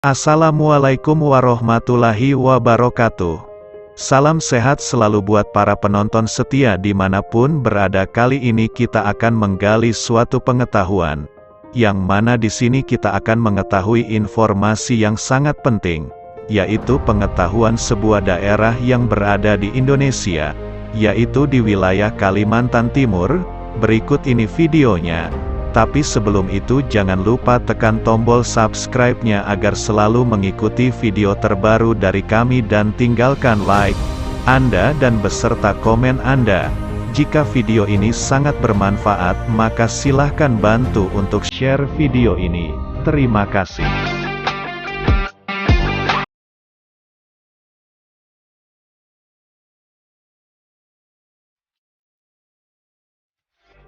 Assalamualaikum warahmatullahi wabarakatuh. Salam sehat selalu buat para penonton setia dimanapun berada. Kali ini kita akan menggali suatu pengetahuan, yang mana di sini kita akan mengetahui informasi yang sangat penting, yaitu pengetahuan sebuah daerah yang berada di Indonesia, yaitu di wilayah Kalimantan Timur. Berikut ini videonya. Tapi sebelum itu jangan lupa tekan tombol subscribe-nya agar selalu mengikuti video terbaru dari kami dan tinggalkan like Anda dan beserta komen Anda. Jika video ini sangat bermanfaat, maka silahkan bantu untuk share video ini. Terima kasih.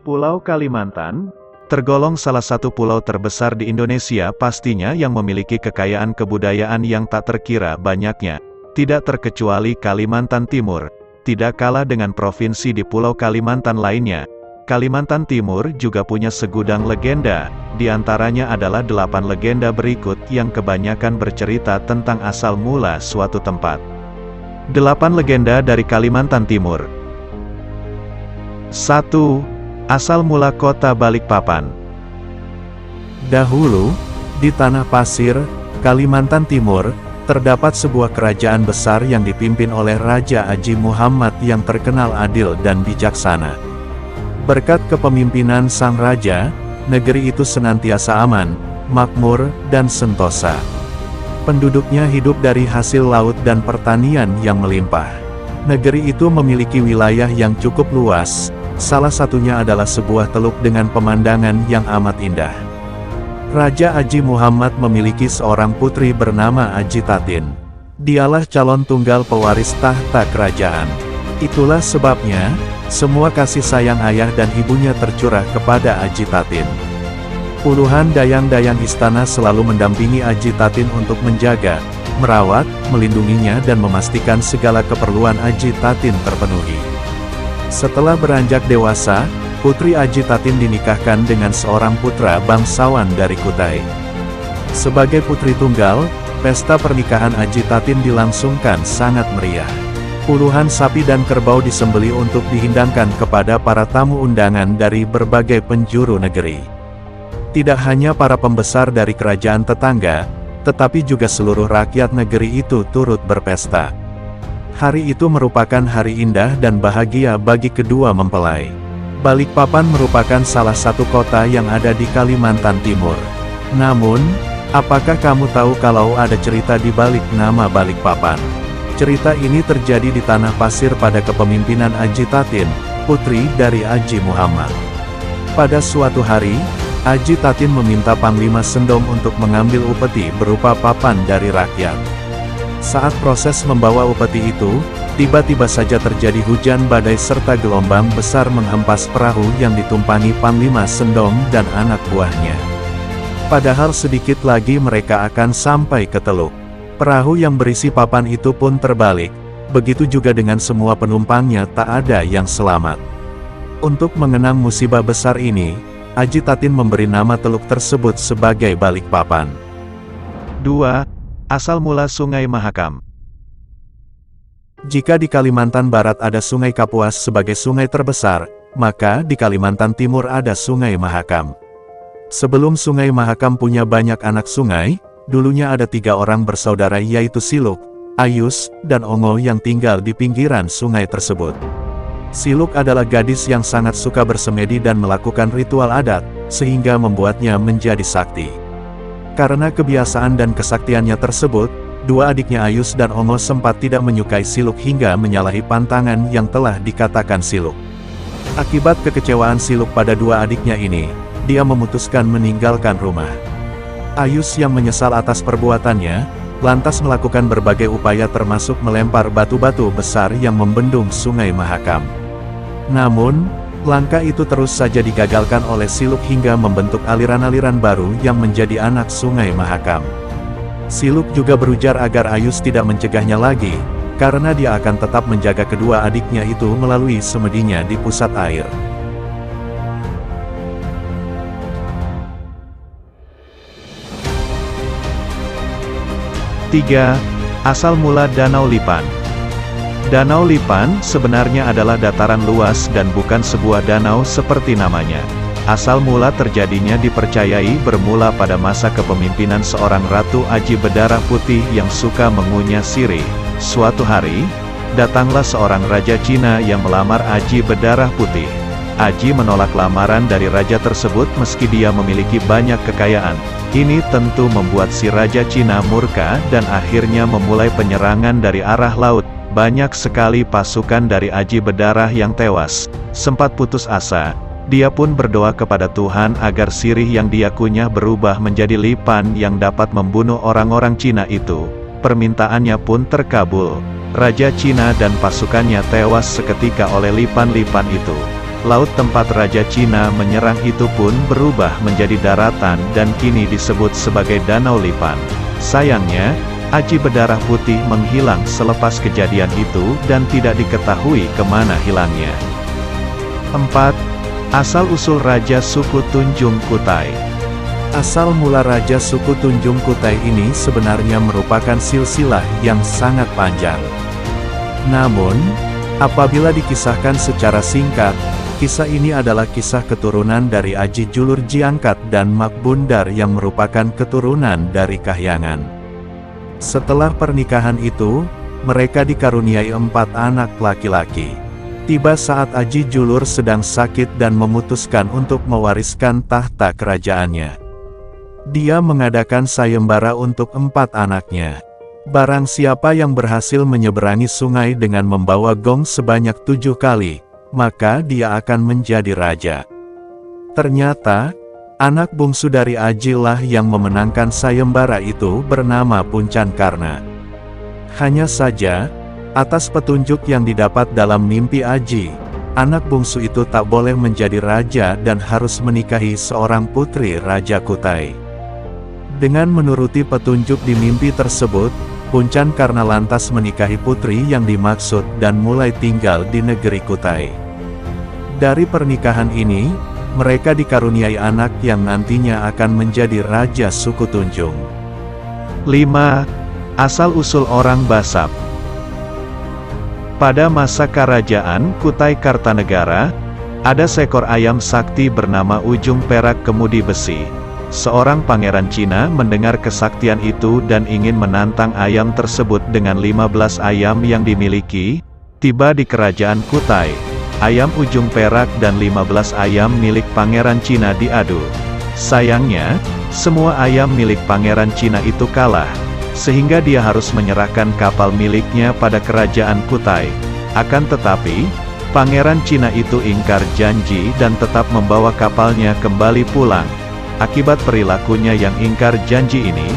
Pulau Kalimantan tergolong salah satu pulau terbesar di Indonesia, pastinya yang memiliki kekayaan kebudayaan yang tak terkira banyaknya. Tidak terkecuali Kalimantan Timur. Tidak kalah dengan provinsi di Pulau Kalimantan lainnya, Kalimantan Timur juga punya segudang legenda. Di antaranya adalah 8 legenda berikut yang kebanyakan bercerita tentang asal mula suatu tempat. 8 legenda dari Kalimantan Timur. 1. Asal mula kota Balikpapan. Dahulu, di Tanah Pasir, Kalimantan Timur, terdapat sebuah kerajaan besar yang dipimpin oleh Raja Aji Muhammad yang terkenal adil dan bijaksana. Berkat kepemimpinan sang raja, negeri itu senantiasa aman, makmur, dan sentosa. Penduduknya hidup dari hasil laut dan pertanian yang melimpah. Negeri itu memiliki wilayah yang cukup luas. Salah satunya adalah sebuah teluk dengan pemandangan yang amat indah. Raja Aji Muhammad memiliki seorang putri bernama Aji Tatin. Dialah calon tunggal pewaris tahta kerajaan. Itulah sebabnya, semua kasih sayang ayah dan ibunya tercurah kepada Aji Tatin. Puluhan dayang-dayang istana selalu mendampingi Aji Tatin untuk menjaga, merawat, melindunginya dan memastikan segala keperluan Aji Tatin terpenuhi. Setelah beranjak dewasa, Putri Aji Tatin dinikahkan dengan seorang putra bangsawan dari Kutai. Sebagai putri tunggal, pesta pernikahan Aji Tatin dilangsungkan sangat meriah. Puluhan sapi dan kerbau disembelih untuk dihidangkan kepada para tamu undangan dari berbagai penjuru negeri. Tidak hanya para pembesar dari kerajaan tetangga, tetapi juga seluruh rakyat negeri itu turut berpesta. Hari itu merupakan hari indah dan bahagia bagi kedua mempelai. Balikpapan merupakan salah satu kota yang ada di Kalimantan Timur. Namun, apakah kamu tahu kalau ada cerita di balik nama Balikpapan? Cerita ini terjadi di Tanah Pasir pada kepemimpinan Aji Tatin, putri dari Aji Muhammad. Pada suatu hari, Aji Tatin meminta Panglima Sendong untuk mengambil upeti berupa papan dari rakyat. Saat proses membawa upeti itu, tiba-tiba saja terjadi hujan badai serta gelombang besar menghempas perahu yang ditumpangi Panglima Sendong dan anak buahnya. Padahal sedikit lagi mereka akan sampai ke teluk. Perahu yang berisi papan itu pun terbalik, begitu juga dengan semua penumpangnya, tak ada yang selamat. Untuk mengenang musibah besar ini, Aji Tatin memberi nama teluk tersebut sebagai Balikpapan. 2. Asal mula Sungai Mahakam. Jika di Kalimantan Barat ada Sungai Kapuas sebagai sungai terbesar, maka di Kalimantan Timur ada Sungai Mahakam. Sebelum Sungai Mahakam punya banyak anak sungai, dulunya ada 3 orang bersaudara yaitu Siluk, Ayus, dan Ongo yang tinggal di pinggiran sungai tersebut. Siluk adalah gadis yang sangat suka bersemedi dan melakukan ritual adat, sehingga membuatnya menjadi sakti. Karena kebiasaan dan kesaktiannya tersebut, 2 adiknya Ayus dan Ongo sempat tidak menyukai Siluk hingga menyalahi pantangan yang telah dikatakan Siluk. Akibat kekecewaan Siluk pada 2 adiknya ini, dia memutuskan meninggalkan rumah. Ayus yang menyesal atas perbuatannya, lantas melakukan berbagai upaya termasuk melempar batu-batu besar yang membendung Sungai Mahakam. Namun, langkah itu terus saja digagalkan oleh Siluk hingga membentuk aliran-aliran baru yang menjadi anak Sungai Mahakam. Siluk juga berujar agar Ayus tidak mencegahnya lagi, karena dia akan tetap menjaga kedua adiknya itu melalui semedinya di pusat air. 3. Asal mula Danau Lipan. Danau Lipan sebenarnya adalah dataran luas dan bukan sebuah danau seperti namanya. Asal mula terjadinya dipercayai bermula pada masa kepemimpinan seorang ratu Aji berdarah putih yang suka mengunyah sirih. Suatu hari, datanglah seorang raja Cina yang melamar Aji berdarah putih. Aji menolak lamaran dari raja tersebut meski dia memiliki banyak kekayaan. Ini tentu membuat si raja Cina murka dan akhirnya memulai penyerangan dari arah laut. Banyak sekali pasukan dari Aji berdarah yang tewas. Sempat putus asa, dia pun berdoa kepada Tuhan agar sirih yang dia kunyah berubah menjadi lipan yang dapat membunuh orang-orang Cina itu. Permintaannya pun terkabul. Raja Cina dan pasukannya tewas seketika oleh lipan-lipan itu. Laut tempat Raja Cina menyerang itu pun berubah menjadi daratan dan kini disebut sebagai Danau Lipan. Sayangnya, Aji berdarah putih menghilang selepas kejadian itu dan tidak diketahui kemana hilangnya. 4. Asal-usul Raja Suku Tunjung Kutai. Asal mula Raja Suku Tunjung Kutai ini sebenarnya merupakan silsilah yang sangat panjang. Namun, apabila dikisahkan secara singkat, kisah ini adalah kisah keturunan dari Aji Julur Jiangkat dan Mak Bundar yang merupakan keturunan dari Kahyangan. Setelah pernikahan itu, mereka dikaruniai 4 anak laki-laki. Tiba saat Aji Julur sedang sakit dan memutuskan untuk mewariskan tahta kerajaannya. Dia mengadakan sayembara untuk 4 anaknya. Barang siapa yang berhasil menyeberangi sungai dengan membawa gong sebanyak 7 kali, maka dia akan menjadi raja. Ternyata, anak bungsu dari Aji lah yang memenangkan sayembara itu bernama Puncan Karna. Hanya saja, atas petunjuk yang didapat dalam mimpi Aji, anak bungsu itu tak boleh menjadi raja dan harus menikahi seorang putri Raja Kutai. Dengan menuruti petunjuk di mimpi tersebut, Puncan Karna lantas menikahi putri yang dimaksud dan mulai tinggal di negeri Kutai. Dari pernikahan ini, mereka dikaruniai anak yang nantinya akan menjadi Raja Suku Tunjung. 5. Asal-usul orang Basab. Pada masa kerajaan Kutai Kartanegara, ada seekor ayam sakti bernama Ujung Perak Kemudi Besi. Seorang pangeran Cina mendengar kesaktian itu dan ingin menantang ayam tersebut dengan 15 ayam yang dimiliki. Tiba di kerajaan Kutai, ayam Ujung Perak dan 15 ayam milik pangeran Cina diadu. Sayangnya, semua ayam milik pangeran Cina itu kalah, sehingga dia harus menyerahkan kapal miliknya pada kerajaan Kutai. Akan tetapi, pangeran Cina itu ingkar janji dan tetap membawa kapalnya kembali pulang. Akibat perilakunya yang ingkar janji ini,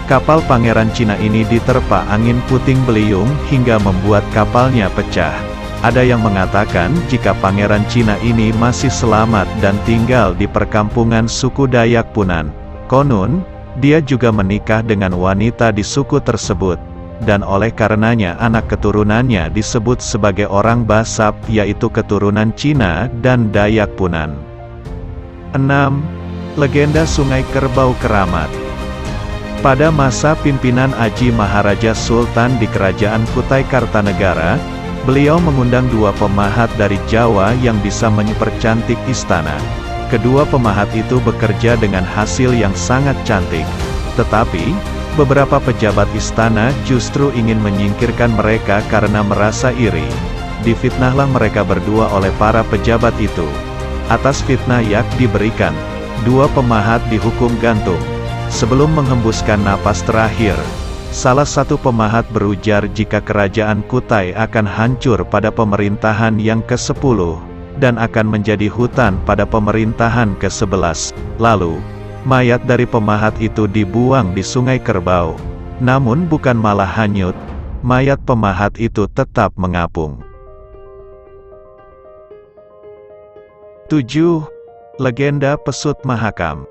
kapal pangeran Cina ini diterpa angin puting beliung hingga membuat kapalnya pecah. Ada yang mengatakan jika pangeran Cina ini masih selamat dan tinggal di perkampungan suku Dayak Punan. Konon, dia juga menikah dengan wanita di suku tersebut, dan oleh karenanya anak keturunannya disebut sebagai orang Basab, yaitu keturunan Cina dan Dayak Punan. 6. Legenda Sungai Kerbau Keramat. Pada masa pimpinan Aji Maharaja Sultan di kerajaan Kutai Kartanegara, beliau mengundang 2 pemahat dari Jawa yang bisa mempercantik istana. Kedua pemahat itu bekerja dengan hasil yang sangat cantik. Tetapi, beberapa pejabat istana justru ingin menyingkirkan mereka karena merasa iri. Difitnahlah mereka berdua oleh para pejabat itu. Atas fitnah yang diberikan, 2 pemahat dihukum gantung. Sebelum menghembuskan napas terakhir, salah satu pemahat berujar jika kerajaan Kutai akan hancur pada pemerintahan yang ke-10, dan akan menjadi hutan pada pemerintahan ke-11. Lalu, mayat dari pemahat itu dibuang di Sungai Kerbau. Namun bukan malah hanyut, mayat pemahat itu tetap mengapung. 7. Legenda Pesut Mahakam.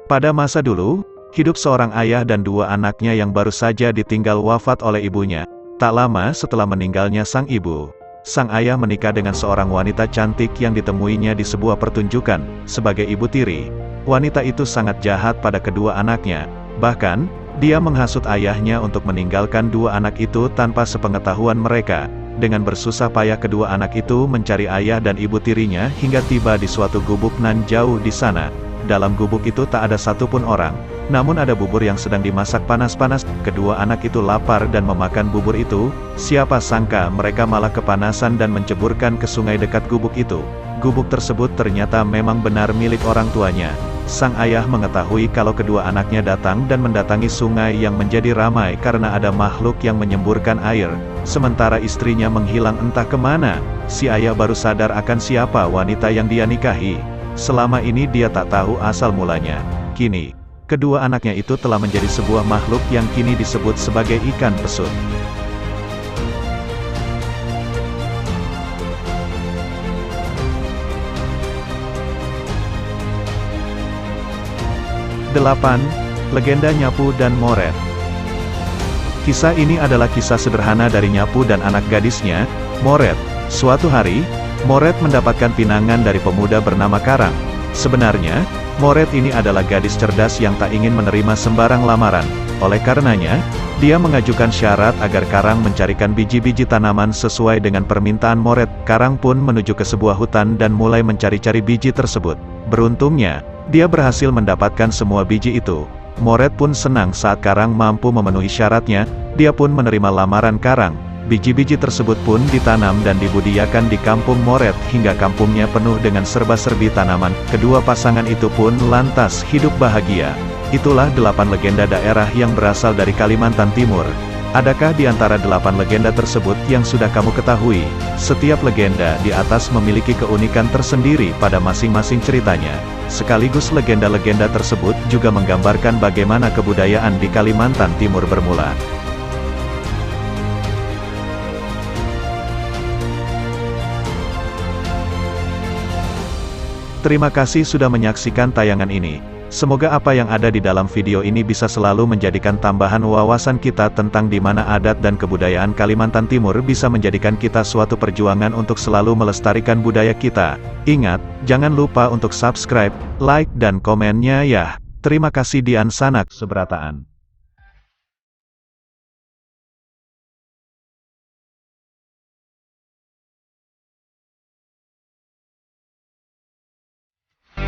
Pada masa dulu, hidup seorang ayah dan 2 anaknya yang baru saja ditinggal wafat oleh ibunya. Tak lama setelah meninggalnya sang ibu, sang ayah menikah dengan seorang wanita cantik yang ditemuinya di sebuah pertunjukan, sebagai ibu tiri. Wanita itu sangat jahat pada kedua anaknya. Bahkan, Dia menghasut ayahnya untuk meninggalkan dua anak itu tanpa sepengetahuan mereka. Dengan bersusah payah kedua anak itu mencari ayah dan ibu tirinya hingga tiba di suatu gubuk nan jauh di sana. Dalam gubuk itu tak ada satupun orang, namun ada bubur yang sedang dimasak panas-panas. Kedua anak itu lapar dan memakan bubur itu. Siapa sangka mereka malah kepanasan dan menceburkan ke sungai dekat gubuk itu. Gubuk tersebut ternyata memang benar milik orang tuanya. Sang ayah mengetahui kalau kedua anaknya datang dan mendatangi sungai yang menjadi ramai karena ada makhluk yang menyemburkan air. Sementara istrinya menghilang entah kemana. Si ayah baru sadar akan siapa wanita yang dia nikahi. Selama ini dia tak tahu asal mulanya. Kini, kedua anaknya itu telah menjadi sebuah makhluk yang kini disebut sebagai ikan pesut. Delapan, Legenda Nyapu dan Moret. Kisah ini adalah kisah sederhana dari Nyapu dan anak gadisnya, Moret. Suatu hari, Moret mendapatkan pinangan dari pemuda bernama Karang. Sebenarnya, Moret ini adalah gadis cerdas yang tak ingin menerima sembarang lamaran. Oleh karenanya, dia mengajukan syarat agar Karang mencarikan biji-biji tanaman sesuai dengan permintaan Moret. Karang pun menuju ke sebuah hutan dan mulai mencari-cari biji tersebut. Beruntungnya, dia berhasil mendapatkan semua biji itu. Moret pun senang saat Karang mampu memenuhi syaratnya. Dia pun menerima lamaran Karang. Biji-biji tersebut pun ditanam dan dibudidayakan di kampung Moret hingga kampungnya penuh dengan serba-serbi tanaman. Kedua pasangan itu pun lantas hidup bahagia. Itulah 8 legenda daerah yang berasal dari Kalimantan Timur. Adakah di antara 8 legenda tersebut yang sudah kamu ketahui? Setiap legenda di atas memiliki keunikan tersendiri pada masing-masing ceritanya. Sekaligus legenda-legenda tersebut juga menggambarkan bagaimana kebudayaan di Kalimantan Timur bermula. Terima kasih sudah menyaksikan tayangan ini. Semoga apa yang ada di dalam video ini bisa selalu menjadikan tambahan wawasan kita tentang di mana adat dan kebudayaan Kalimantan Timur bisa menjadikan kita suatu perjuangan untuk selalu melestarikan budaya kita. Ingat, jangan lupa untuk subscribe, like dan komennya ya. Terima kasih Dian Sanak Sebrataan.